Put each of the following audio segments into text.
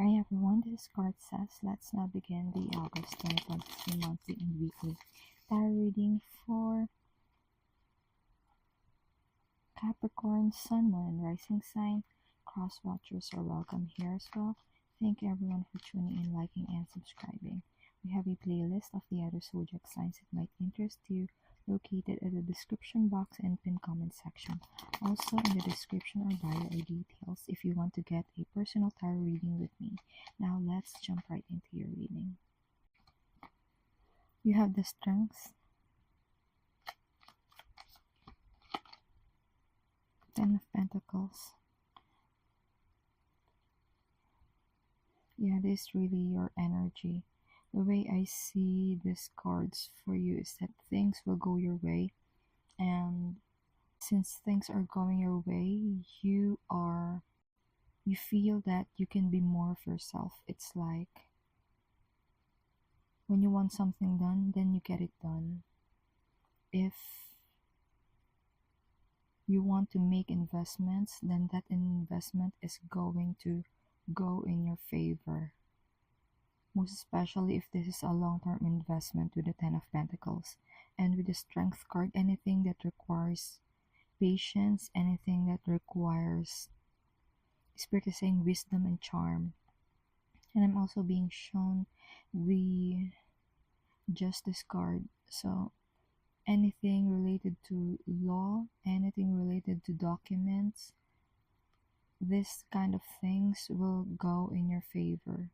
Hi everyone, this is CardSays. Let's now begin the August 2023 monthly and weekly tarot reading for Capricorn, Sun, Moon, and Rising sign. Cross watchers are welcome here as well. Thank you everyone for tuning in, liking, and subscribing. We have a playlist of the other zodiac signs that might interest you, located in the description box and pinned comment section. Also in the description or bio are details if you want to get a personal tarot reading with me. Now let's jump right into your reading. You have the Strength, Ten of Pentacles. Yeah, this is really your energy. The way I see these cards for you is that things will go your way, and since things are going your way, you feel that you can be more of yourself. It's like when you want something done, then you get it done. If you want to make investments, then that investment is going to go in your favor. Most especially if this is a long-term investment with the Ten of Pentacles. And with the Strength card, anything that requires patience, anything that requires, Spirit is saying, wisdom and charm. And I'm also being shown the Justice card. So anything related to law, anything related to documents, this kind of things will go in your favor.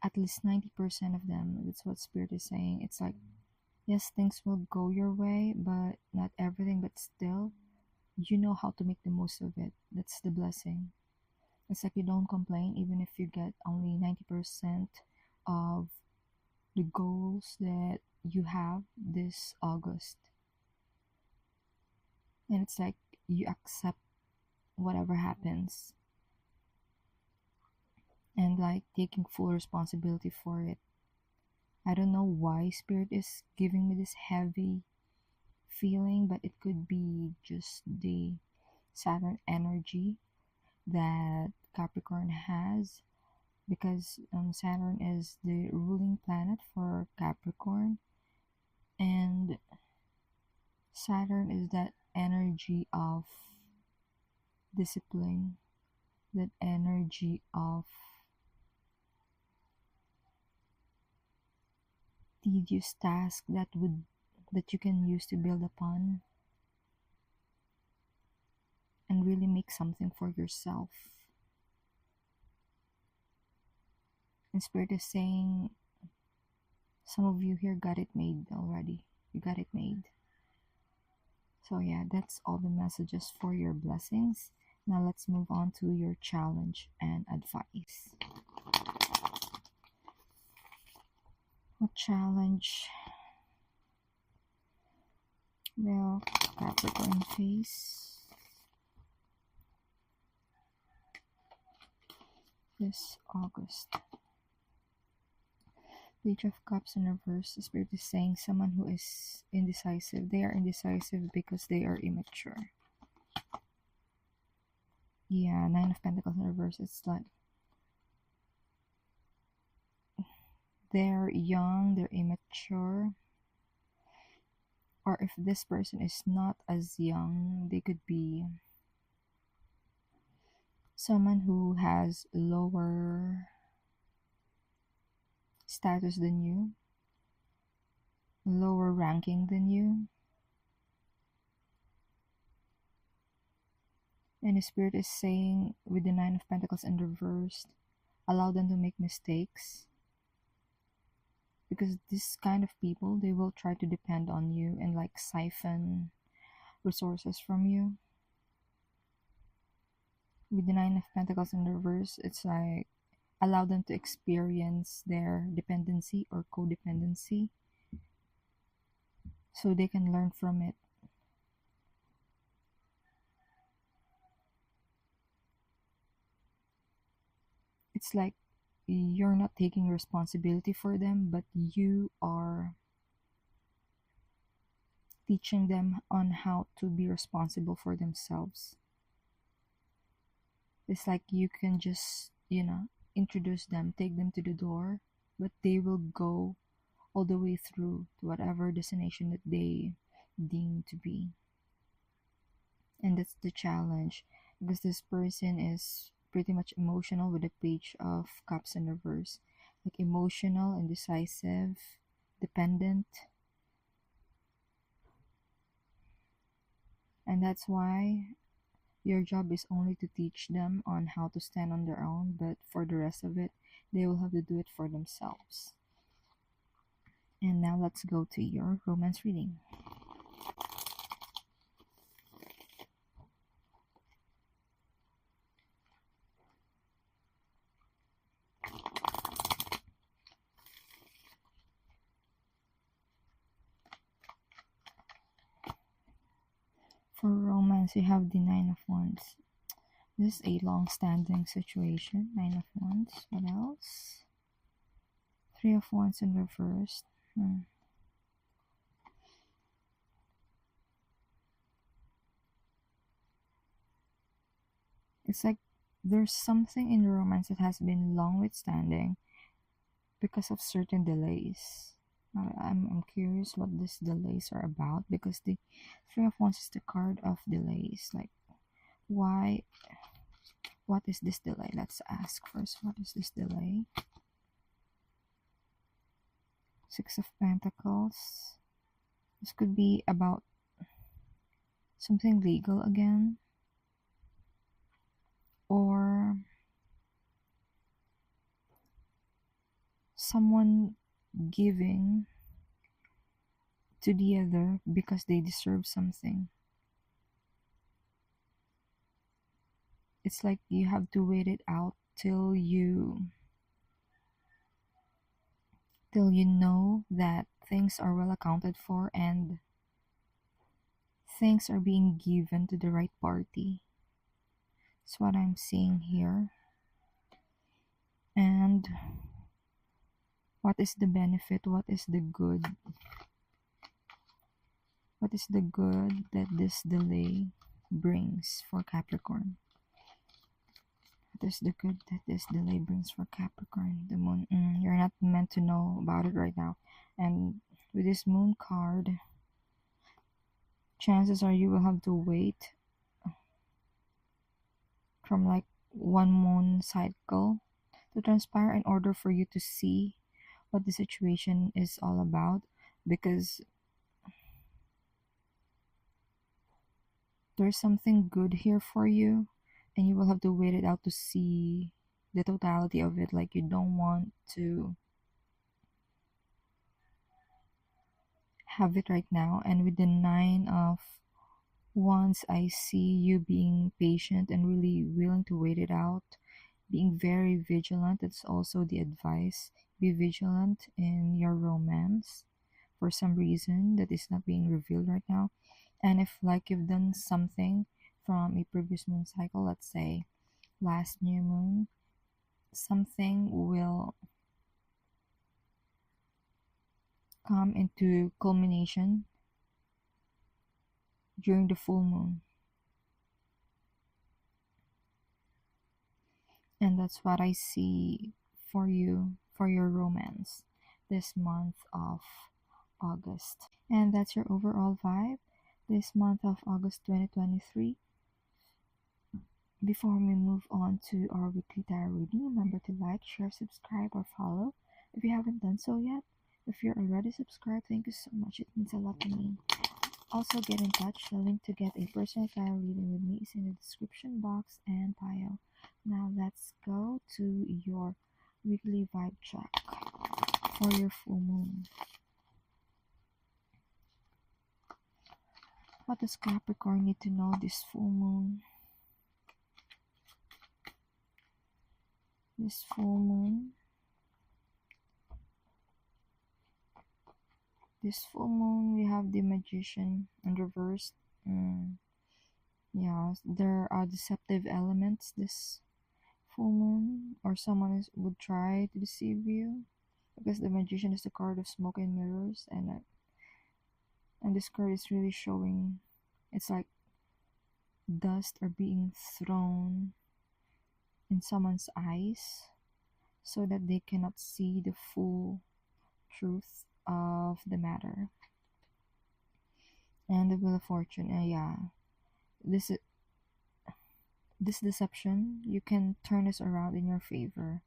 At least 90% of them. That's what Spirit is saying. It's like, yes, things will go your way, but not everything, but still, you know how to make the most of it. That's the blessing. It's like you don't complain even if you get only 90% of the goals that you have this August. And it's like you accept whatever happens and like taking full responsibility for it. I don't know why Spirit is giving me this heavy feeling, but it could be just the Saturn energy that Capricorn has, because Saturn is the ruling planet for Capricorn, and Saturn is that energy of discipline, that energy of tedious task that you can use to build upon and really make something for yourself. And Spirit is saying, some of you here got it made already. You got it made. So yeah, that's all the messages for your blessings. Now let's move on to your challenge and advice. What challenge will Capricorn face this August? Page of Cups in reverse. Spirit is saying someone who is indecisive. They are indecisive because they are immature. Yeah, Nine of Pentacles in reverse. It's like they're young, they're immature. Or if this person is not as young, they could be someone who has lower status than you, lower ranking than you. And the Spirit is saying, with the Nine of Pentacles in reversed, allow them to make mistakes. Because this kind of people, they will try to depend on you and like siphon resources from you. With the Nine of Pentacles in reverse, it's like allow them to experience their dependency or codependency so they can learn from it. It's like you're not taking responsibility for them, but you are teaching them on how to be responsible for themselves. It's like you can just you know, introduce them, take them to the door, but they will go all the way through to whatever destination that they deem to be. And that's the challenge, because this person is pretty much emotional with the Page of Cups in reverse. Like emotional, indecisive, dependent. And that's why your job is only to teach them on how to stand on their own, but for the rest of it, they will have to do it for themselves. And now let's go to your romance reading. For romance, you have the Nine of Wands. This is a long-standing situation. Nine of Wands. What else? Three of Wands in reverse. It's like there's something in romance that has been long withstanding because of certain delays. I'm curious what these delays are about, because the Three of Wands is the card of delays. Like, why? What is this delay? Let's ask first. What is this delay? Six of Pentacles. This could be about something legal again, or someone giving to the other because they deserve something. It's like you have to wait it out till you know that things are well accounted for and things are being given to the right party. That's what I'm seeing here. And what is the benefit? What is the good? What is the good that this delay brings for Capricorn? What is the good that this delay brings for Capricorn? The Moon. You're not meant to know about it right now. And with this Moon card, chances are you will have to wait from like one moon cycle to transpire in order for you to see what the situation is all about, because there's something good here for you and you will have to wait it out to see the totality of it. Like, you don't want to have it right now. And with the Nine of Wands, I see you being patient and really willing to wait it out, being very vigilant. It's also the advice. Be vigilant in your romance for some reason that is not being revealed right now. And if like you've done something from a previous moon cycle, let's say last new moon, something will come into culmination during the full moon. And that's what I see for you, for your romance this month of August. And that's your overall vibe this month of August 2023. Before we move on to our weekly tarot reading, remember to like, share, subscribe, or follow if you haven't done so yet. If you're already subscribed, thank you so much. It means a lot to me. Also, get in touch. The link to get a personal tarot reading with me is in the description box and bio. Now let's go to your weekly vibe check for your full moon. What does Capricorn need to know this full moon? This full moon. This full moon, we have the Magician in reverse. Yeah, there are deceptive elements this full moon, or someone would try to deceive you, because the Magician is the card of smoke and mirrors, and this card is really showing, it's like dust are being thrown in someone's eyes so that they cannot see the full truth of the matter. And the Wheel of Fortune, yeah, this this deception, you can turn this around in your favor.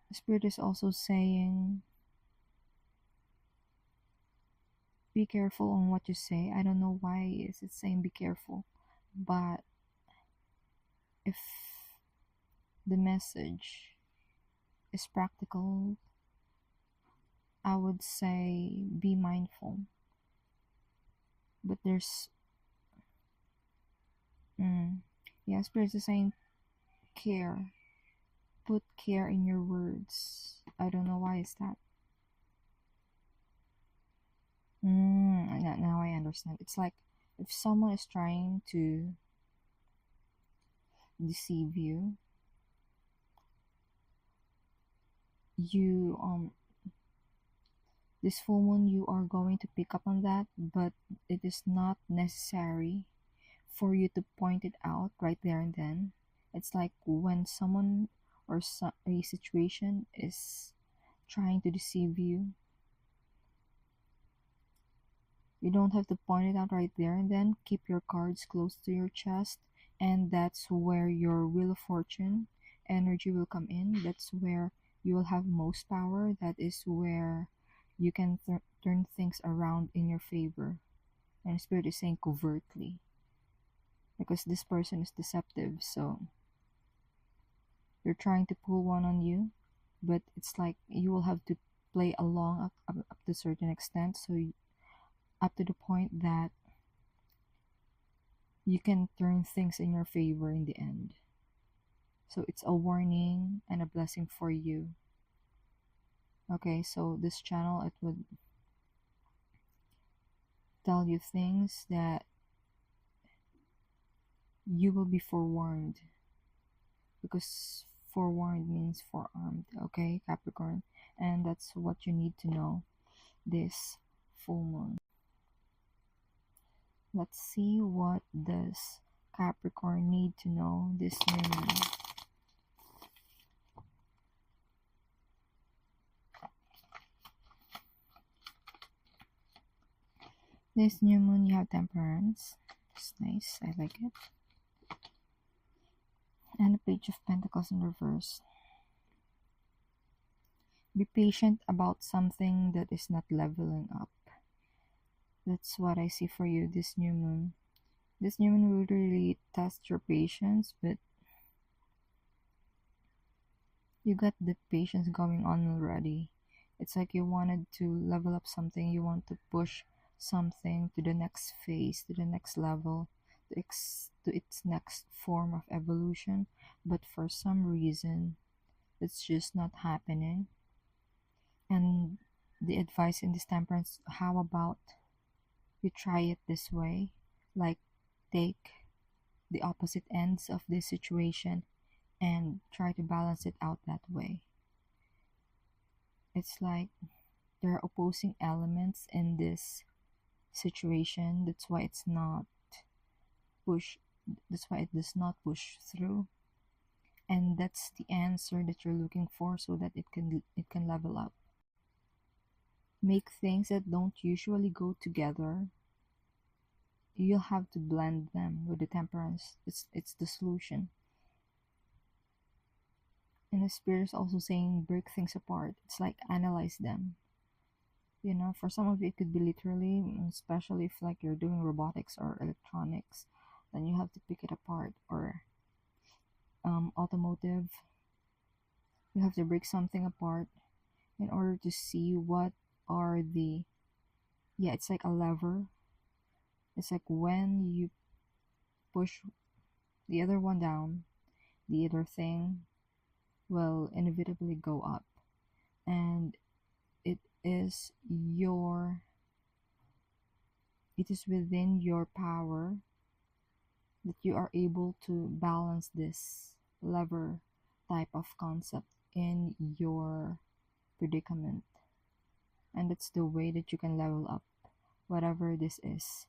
The Spirit is also saying, be careful on what you say. I don't know why is it saying be careful, but if the message is practical, I would say be mindful. But there's, yeah, Spirit is saying care. Put care in your words. I don't know why is that. Now I understand. It's like if someone is trying to deceive you, this full moon, you are going to pick up on that, but it is not necessary for you to point it out right there and then. It's like when someone or a situation is trying to deceive you, you don't have to point it out right there and then. Keep your cards close to your chest, and that's where your Wheel of Fortune energy will come in. That's where you will have most power. That is where you can turn things around in your favor. And Spirit is saying covertly, because this person is deceptive, so they're trying to pull one on you, but it's like you will have to play along up to a certain extent, so up to the point that you can turn things in your favor in the end. So it's a warning and a blessing for you. Okay, so this channel, it would tell you things that you will be forewarned, because forewarned means forearmed. Okay, Capricorn, and that's what you need to know this full moon. Let's see, what does Capricorn need to know this new moon? This new moon, you have Temperance. It's nice, I like it. And the Page of Pentacles in reverse. Be patient about something that is not leveling up. That's what I see for you this new moon. This new moon will really test your patience, but you got the patience going on already. It's like you wanted to level up something, you want to push something to the next phase, to the next level, to its next form of evolution, but for some reason, it's just not happening. And the advice in this Temperance, how about you try it this way? Like, take the opposite ends of this situation and try to balance it out that way. It's like there are opposing elements in this situation. That's why it's not push. That's why it does not push through. And that's the answer that you're looking for, so that it can level up. Make things that don't usually go together. You'll have to blend them with the Temperance. It's the solution. And the Spirit is also saying break things apart. It's like analyze them. You know, for some of you, it could be literally, especially if like you're doing robotics or electronics, then you have to pick it apart. Or automotive, you have to break something apart in order to see what are the, yeah, it's like a lever. It's like when you push the other one down, the other thing will inevitably go up. And it is within your power that you are able to balance this lever type of concept in your predicament. And that's the way that you can level up whatever this is.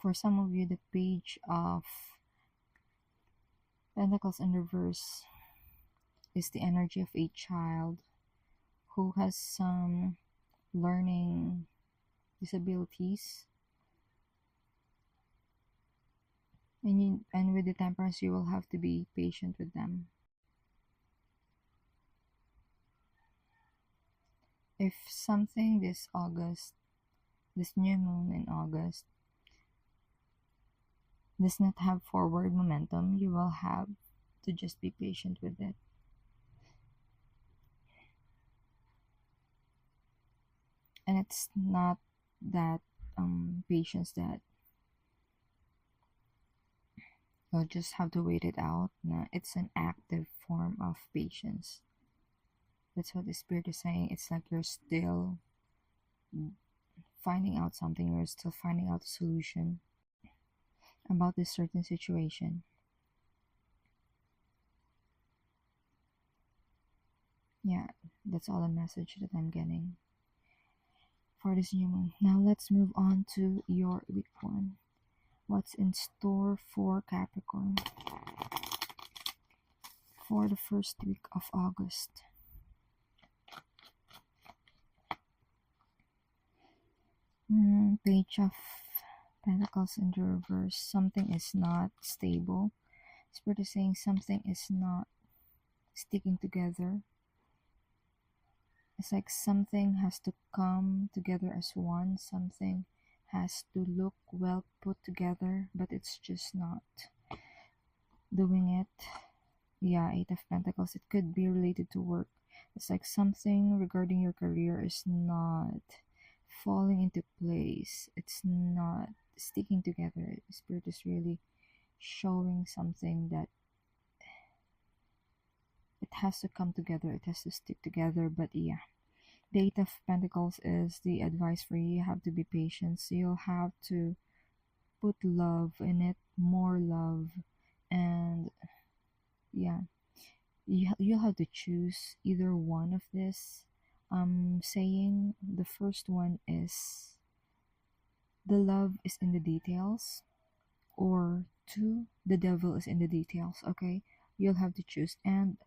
For some of you, the Page of Pentacles in reverse is the energy of a child who has some learning disabilities. And with the Temperance, you will have to be patient with them. If something this August, this new moon in August, does not have forward momentum, you will have to just be patient with it. And it's not that patience that you'll just have to wait it out. No, it's an active form of patience. That's what the Spirit is saying. It's like you're still finding out something, you're still finding out a solution about this certain situation. Yeah, that's all the message that I'm getting for this new moon. Now let's move on to your week 1. What's in store for Capricorn for the first week of August? Page of Pentacles in the reverse. Something is not stable. Spirit is saying something is not sticking together. It's like something has to come together as one. Something has to look well put together, but it's just not doing it. Yeah, 8 of Pentacles. It could be related to work. It's like something regarding your career is not falling into place. It's not sticking together. Spirit is really showing something that it has to come together. It has to stick together. But yeah, the 8 of Pentacles is the advice for you. You have to be patient. So you'll have to put love in it, more love, and yeah, you'll have to choose either one of this. Saying the first one is the love is in the details, or 2, the devil is in the details. Okay, you'll have to choose. And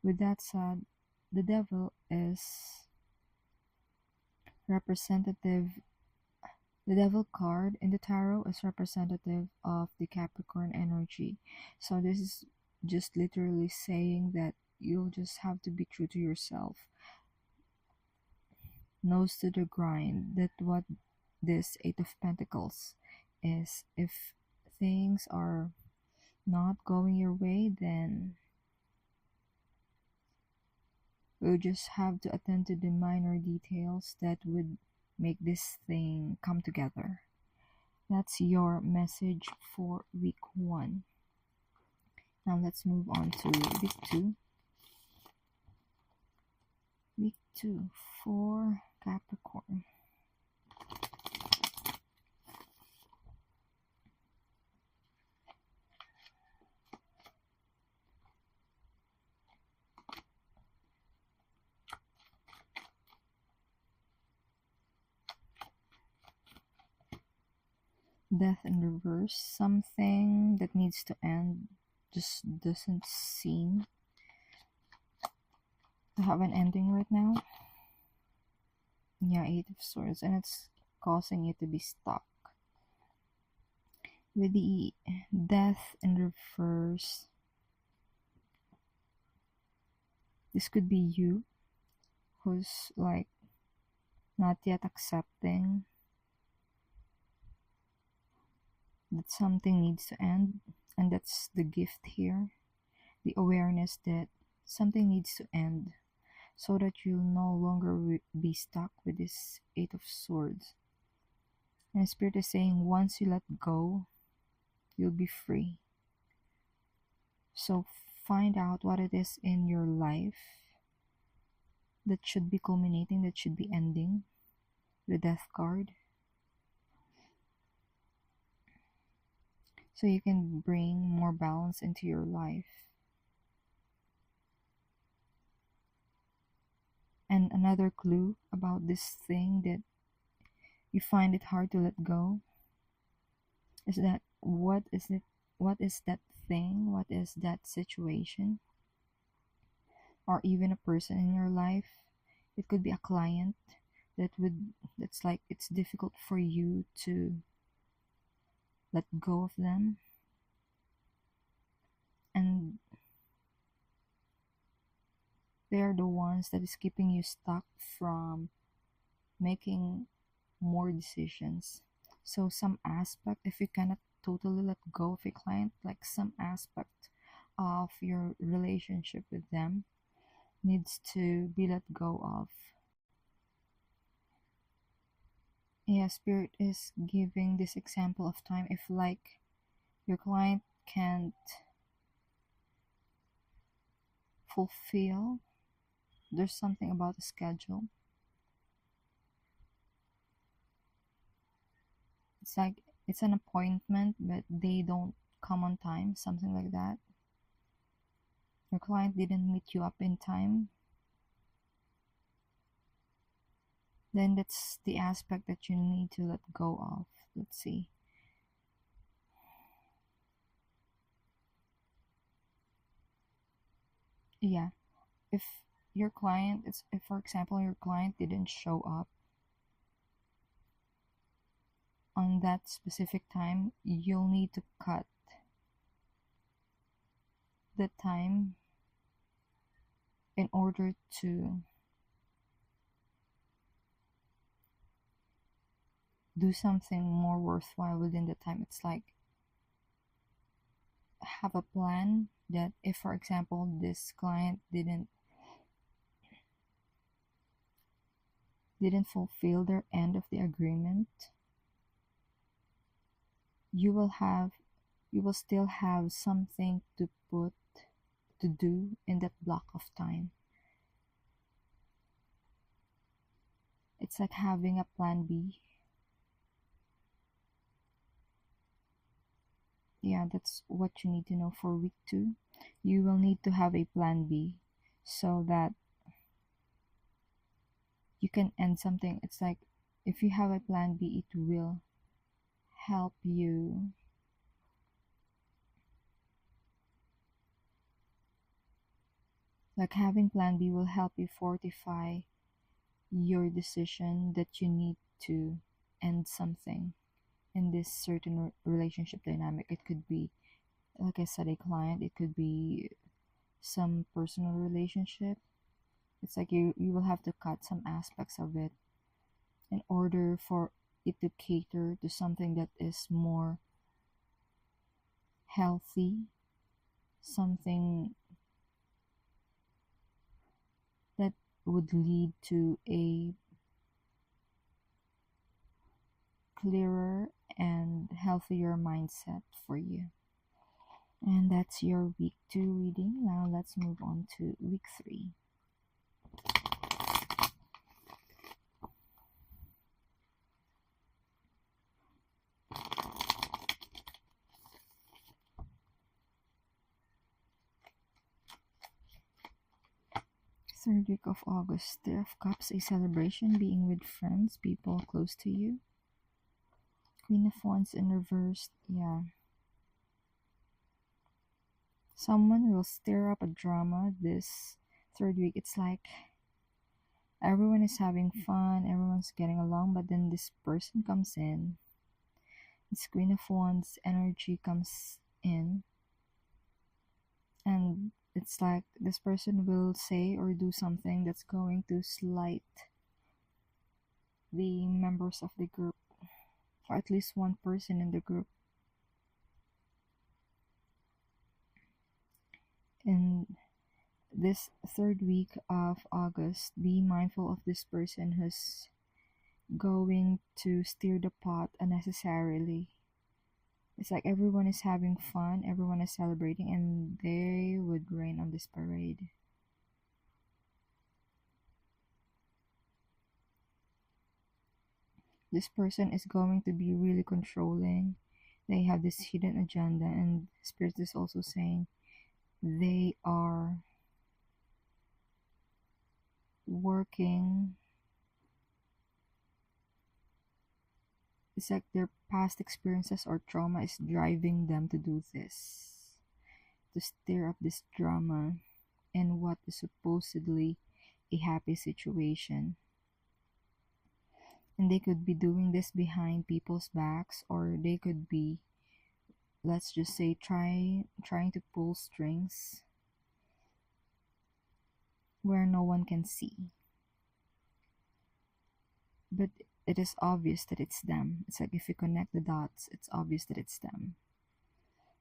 with that said, the devil is representative. The devil card in the tarot is representative of the Capricorn energy. So this is just literally saying that you'll just have to be true to yourself. Nose to the grind. That's what this 8 of Pentacles is. If things are not going your way, then we'll just have to attend to the minor details that would make this thing come together. That's your message for week 1. Now let's move on to week 2. Week 2 for Capricorn. Death in reverse. Something that needs to end just doesn't seem to have an ending right now. Yeah, 8 of Swords, and it's causing you to be stuck. With the Death in reverse, this could be you who's like not yet accepting that something needs to end, and that's the gift here. The awareness that something needs to end so that you'll no longer be stuck with this 8 of Swords. And Spirit is saying once you let go, you'll be free. So find out what it is in your life that should be culminating, that should be ending. The Death card. So you can bring more balance into your life. And another clue about this thing that you find it hard to let go. Is that what is it? What is that thing? What is that situation? Or even a person in your life? It could be a client that's like it's difficult for you to let go of them, and they're the ones that is keeping you stuck from making more decisions. So some aspect, if you cannot totally let go of a client, like some aspect of your relationship with them needs to be let go of. Yeah, spirit is giving this example of time. If like your client can't fulfill, there's something about the schedule. It's like it's an appointment, but they don't come on time, something like that. Your client didn't meet you up in time, then that's the aspect that you need to let go of. Let's see. Yeah, if your client is, if for example your client didn't show up on that specific time, you'll need to cut the time in order to do something more worthwhile within the time. It's like have a plan that if for example this client didn't fulfill their end of the agreement, you will have you will still have something to do in that block of time. It's like having a plan B. Yeah, that's what you need to know for week 2. You will need to have a plan B so that you can end something. It's like if you have a plan B, it will help you like having plan B will help you fortify your decision that you need to end something in this certain relationship dynamic. It could be, like I said, a client, it could be some personal relationship. It's like you will have to cut some aspects of it in order for it to cater to something that is more healthy, something that would lead to a clearer and healthier mindset for you. And that's your week 2 reading. Now let's move on to week 3. Third week of August. Three of Cups, a celebration, being with friends, people close to you. Queen of Wands in reverse. Yeah. Someone will stir up a drama this third week. It's like everyone is having fun, everyone's getting along, but then this person comes in. This Queen of Wands energy comes in, and it's like this person will say or do something that's going to slight the members of the group, or at least one person in the group. In this third week of August, be mindful of this person who's going to stir the pot unnecessarily. It's like everyone is having fun, everyone is celebrating, and they would rain on this parade. This person is going to be really controlling. They have this hidden agenda, and Spirit is also saying they are working It's like their past experiences or trauma is driving them to do this, to stir up this drama in what is supposedly a happy situation. And they could be doing this behind people's backs, or they could be, let's just say, trying to pull strings where no one can see. But it is obvious that it's them. It's like if you connect the dots, it's obvious that it's them.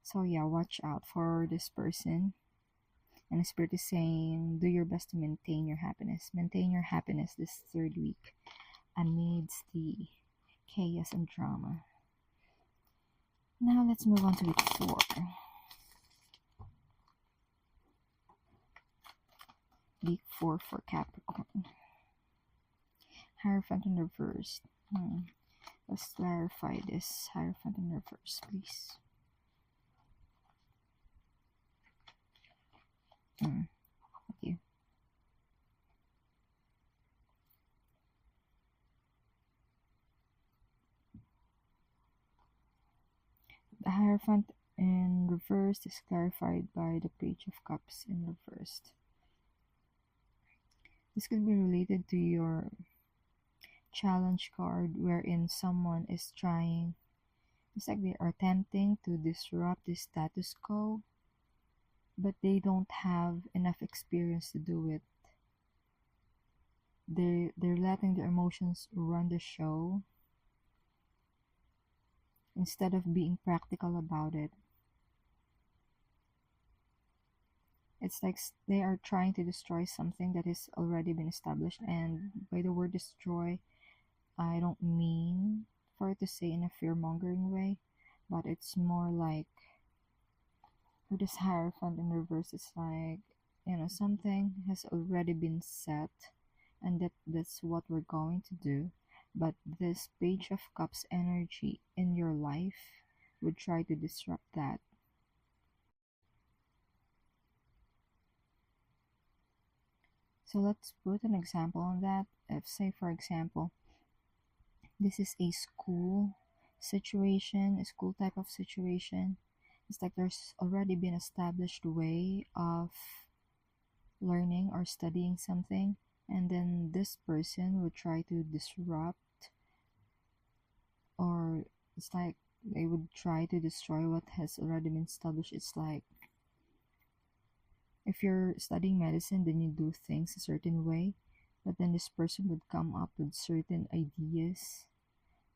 So yeah, watch out for this person. And the spirit is saying, do your best to maintain your happiness. Maintain your happiness this third week amidst the chaos and drama. Now let's move on to week 4. Week 4 for Capricorn. Hierophant in reverse. Let's clarify this. Hierophant in reverse, please. Thank you. The Hierophant in reverse is clarified by the Page of Cups in reverse. This could be related to your challenge card, wherein someone is trying, it's like they are attempting to disrupt the status quo, but they don't have enough experience to do it. They're letting their emotions run the show instead of being practical about it. It's like they are trying to destroy something that has already been established. And by the word destroy, I don't mean for it to say in a fear-mongering way, but it's more like, for this Hierophant in reverse, it's like, something has already been set, and that's what we're going to do. But this Page of Cups energy in your life would try to disrupt that. So let's put an example on that. If, say, for example, this is a school situation, a school type of situation. It's like there's already been established way of learning or studying something, and then this person would try to disrupt, or it's like they would try to destroy what has already been established. It's like, if you're studying medicine, then you do things a certain way, but then this person would come up with certain ideas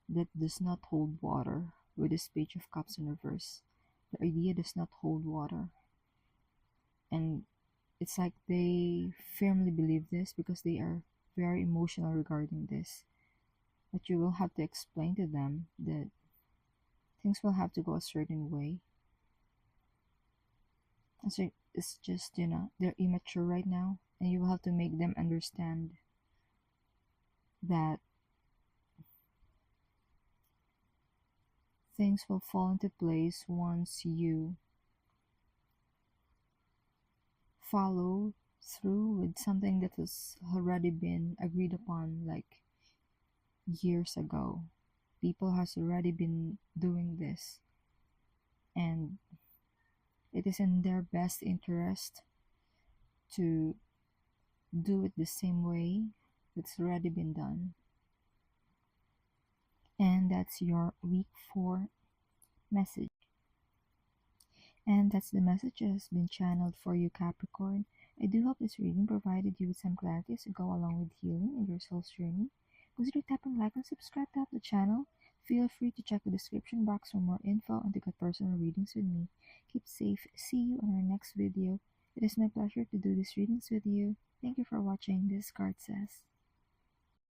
that does not hold water. With this Page of Cups in reverse, the idea does not hold water, and it's like they firmly believe this because they are very emotional regarding this. But you will have to explain to them that things will have to go a certain way. And so it's just, they're immature right now, and you will have to make them understand that things will fall into place once you follow through with something that has already been agreed upon, like years ago. People has already been doing this, and it is in their best interest to do it the same way that's already been done. And that's your week 4 message. And that's the message that has been channeled for you, Capricorn. I do hope this reading provided you with some clarity to go along with healing in your soul's journey. Consider tapping like and subscribe to help the channel. Feel free to check the description box for more info and to get personal readings with me. Keep safe. See you on our next video. It is my pleasure to do these readings with you. Thank you for watching. This card says.